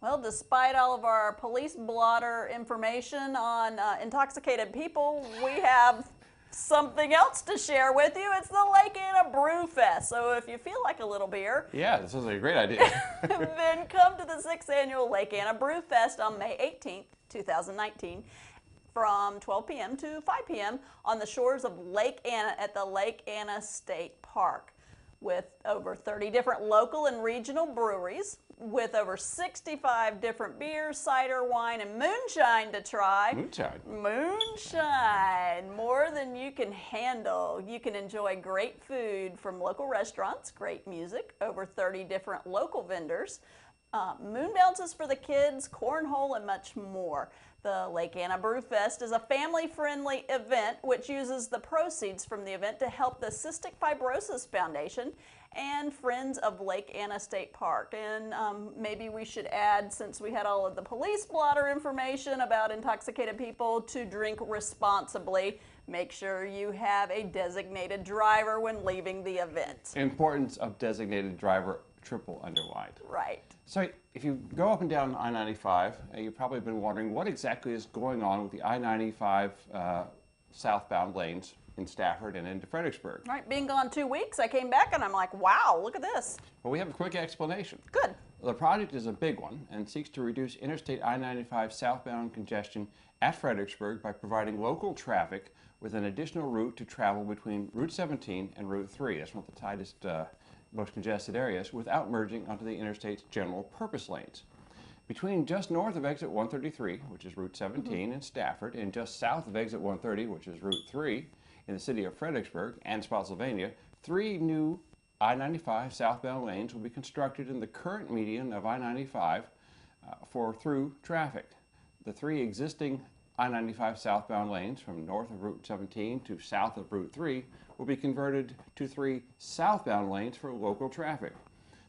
Well, despite all of our police blotter information on intoxicated people, we have something else to share with you. It's the Lake Anna Brewfest. So if you feel like a little beer, yeah, this is a great idea. then come to the 6th annual Lake Anna Brewfest on May 18th, 2019. From 12 p.m. to 5 p.m. on the shores of Lake Anna at the Lake Anna State Park, with over 30 different local and regional breweries, with over 65 different beers, cider, wine, and moonshine to try. Moonshine. Moonshine. More than you can handle. You can enjoy great food from local restaurants, great music, over 30 different local vendors, moon bounces for the kids, cornhole, and much more. The Lake Anna Brewfest is a family-friendly event which uses the proceeds from the event to help the Cystic Fibrosis Foundation and Friends of Lake Anna State Park. And maybe we should add, since we had all of the police blotter information about intoxicated people, to drink responsibly. Make sure you have a designated driver when leaving the event. Importance of designated driver, triple underlined. Right. So if you go up and down I-95, you've probably been wondering what exactly is going on with the I-95 southbound lanes in Stafford and into Fredericksburg. Right, being gone 2 weeks, I came back and I'm like, wow, look at this. Well, we have a quick explanation. Good. The project is a big one and seeks to reduce Interstate I-95 southbound congestion at Fredericksburg by providing local traffic with an additional route to travel between Route 17 and Route 3. That's one of the tightest, most congested areas, without merging onto the interstate's general purpose lanes. Between just north of exit 133, which is Route 17 in Stafford, and just south of exit 130, which is Route 3 in the city of Fredericksburg and Spotsylvania, 3 new I-95 southbound lanes will be constructed in the current median of I-95 for through traffic. The 3 existing I-95 southbound lanes from north of Route 17 to south of Route 3 will be converted to 3 southbound lanes for local traffic.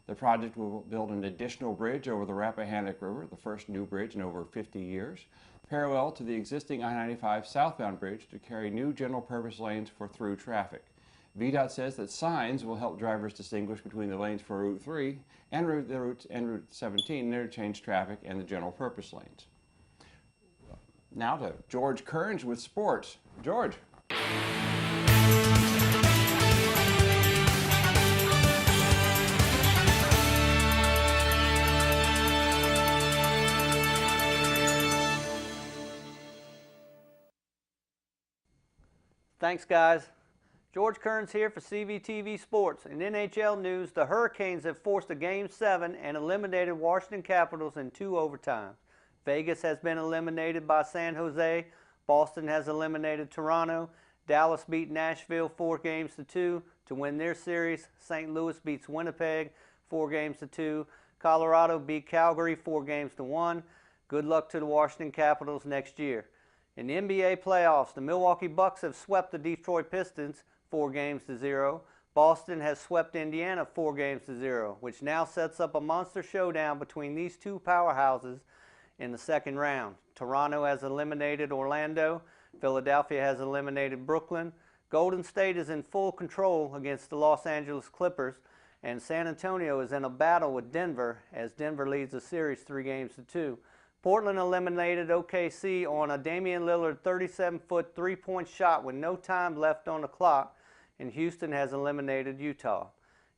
The project will build an additional bridge over the Rappahannock River, the first new bridge in over 50 years, parallel to the existing I-95 southbound bridge to carry new general purpose lanes for through traffic. VDOT says that signs will help drivers distinguish between the lanes for Route 3 and Route 17 and interchange traffic and the general purpose lanes. Now to George Kerns with sports. George. Thanks, guys. George Kerns here for CVTV Sports. In NHL news, the Hurricanes have forced a Game 7 and eliminated Washington Capitals in 2 overtimes. Vegas has been eliminated by San Jose. Boston has eliminated Toronto. Dallas beat Nashville 4-2 to win their series. St. Louis beats Winnipeg 4-2. Colorado beat Calgary 4-1. Good luck to the Washington Capitals next year. In the NBA playoffs, the Milwaukee Bucks have swept the Detroit Pistons 4-0. Boston has swept Indiana 4-0, which now sets up a monster showdown between these 2 powerhouses in the second round. Toronto has eliminated Orlando. Philadelphia has eliminated Brooklyn. Golden State is in full control against the Los Angeles Clippers. And San Antonio is in a battle with Denver as Denver leads the series 3-2. Portland eliminated OKC on a Damian Lillard 37-foot three-point shot with no time left on the clock. And Houston has eliminated Utah.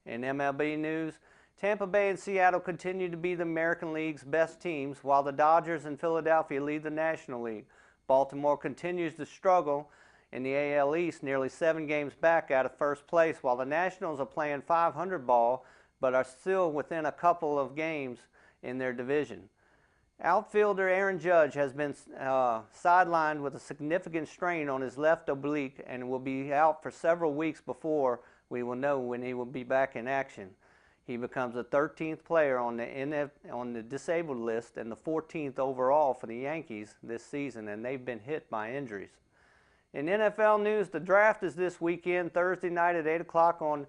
In MLB news, Tampa Bay and Seattle continue to be the American League's best teams, while the Dodgers and Philadelphia lead the National League. Baltimore continues to struggle in the AL East, nearly 7 games back out of first place, while the Nationals are playing 500 ball, but are still within a couple of games in their division. Outfielder Aaron Judge has been sidelined with a significant strain on his left oblique and will be out for several weeks before we will know when he will be back in action. He becomes the 13th player on the disabled list and the 14th overall for the Yankees this season, and they've been hit by injuries. In NFL news, the draft is this weekend, Thursday night at 8 o'clock on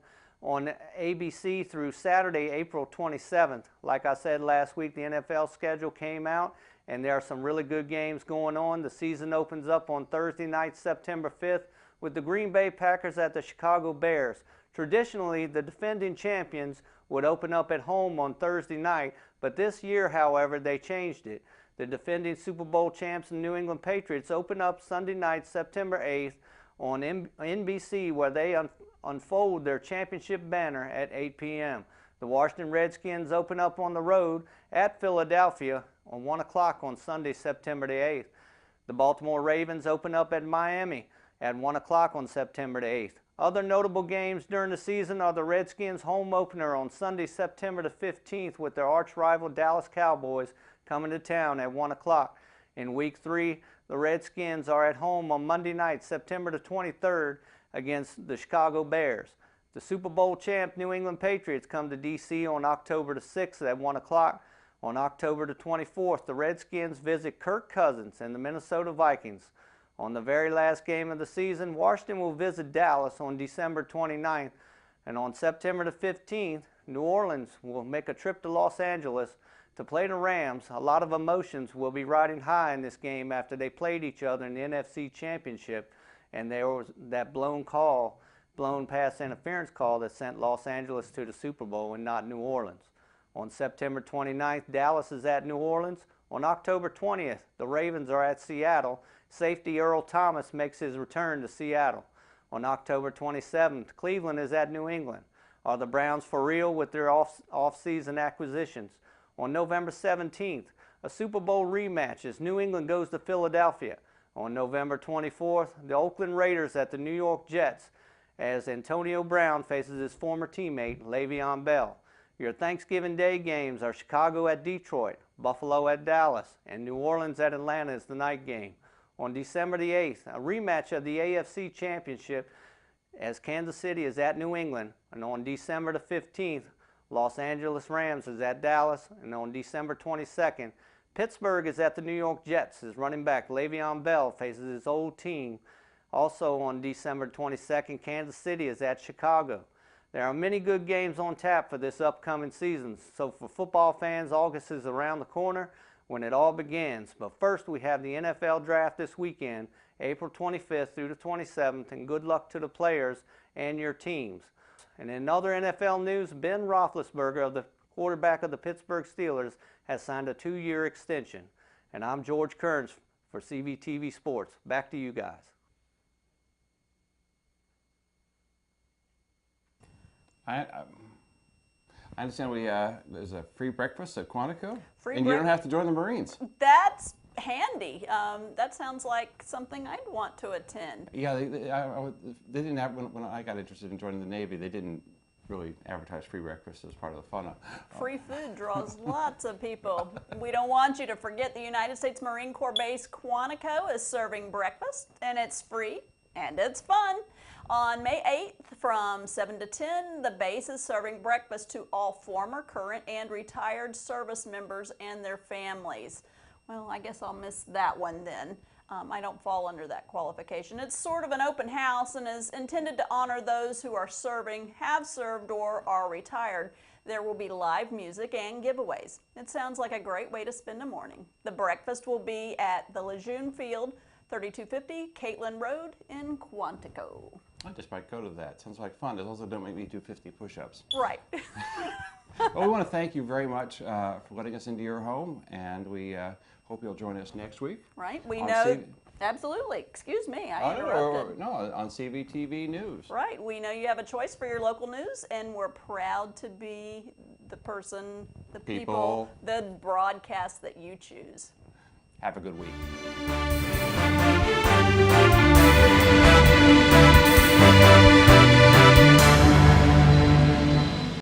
ABC through Saturday, April 27th. Like I said last week, the NFL schedule came out, and there are some really good games going on. The season opens up on Thursday night, September 5th, with the Green Bay Packers at the Chicago Bears. Traditionally, the defending champions would open up at home on Thursday night, But this year, however, they changed it. The defending Super Bowl champs, the New England Patriots, open up Sunday night, September 8th on NBC, where they unfold their championship banner at 8 p.m. The Washington Redskins open up on the road at Philadelphia on 1 o'clock on Sunday, September the 8th. The Baltimore Ravens open up at Miami at 1 o'clock on September the 8th. Other notable games during the season are the Redskins home opener on Sunday, September the 15th with their arch rival Dallas Cowboys coming to town at 1 o'clock. In Week 3, the Redskins are at home on Monday night, September the 23rd against the Chicago Bears. The Super Bowl champ New England Patriots come to D.C. on October the 6th at 1 o'clock. On October the 24th, the Redskins visit Kirk Cousins and the Minnesota Vikings. On the very last game of the season, Washington will visit Dallas on December 29th. And on September the 15th, New Orleans will make a trip to Los Angeles to play the Rams. A lot of emotions will be riding high in this game after they played each other in the NFC Championship, and there was that blown pass interference call that sent Los Angeles to the Super Bowl and not New Orleans. On September 29th, Dallas is at New Orleans. On October 20th, the Ravens are at Seattle. Safety Earl Thomas makes his return to Seattle. On October 27th, Cleveland is at New England. Are the Browns for real with their off-season acquisitions? On November 17th, a Super Bowl rematch as New England goes to Philadelphia. On November 24th, the Oakland Raiders at the New York Jets as Antonio Brown faces his former teammate Le'Veon Bell. Your Thanksgiving Day games are Chicago at Detroit, Buffalo at Dallas, and New Orleans at Atlanta is the night game. On December the 8th, a rematch of the AFC Championship as Kansas City is at New England. And on December the 15th, Los Angeles Rams is at Dallas. And on December 22nd, Pittsburgh is at the New York Jets as running back Le'Veon Bell faces his old team. Also on December 22nd, Kansas City is at Chicago. There are many good games on tap for this upcoming season. So for football fans, August is around the corner when it all begins. But first, we have the NFL Draft this weekend, April 25th through the 27th, and good luck to the players and your teams. And in other NFL news, Ben Roethlisberger, the quarterback of the Pittsburgh Steelers, has signed a 2-year extension. And I'm George Kerns for CVTV Sports. Back to you guys. I understand there's a free breakfast at Quantico, Free and you don't have to join the Marines. That's handy. That sounds like something I'd want to attend. Yeah, they didn't have, when I got interested in joining the Navy, they didn't really advertise free breakfast as part of the fun. Free food draws lots of people. We don't want you to forget the United States Marine Corps base Quantico is serving breakfast, and it's free and it's fun. On May 8th from 7 to 10, the base is serving breakfast to all former, current, and retired service members and their families. Well, I guess I'll miss that one then. I don't fall under that qualification. It's sort of an open house and is intended to honor those who are serving, have served, or are retired. There will be live music and giveaways. It sounds like a great way to spend a morning. The breakfast will be at the Lejeune Field, 3250 Catlin Road in Quantico. I just might go to that. Sounds like fun. It also don't make me do 50 push-ups. Right. Well, we want to thank you very much for letting us into your home, and we hope you'll join us next week. Right. We know. Absolutely. Excuse me. I interrupted. No, on CVTV News. Right. We know you have a choice for your local news, and we're proud to be the person, the people, the broadcast that you choose. Have a good week.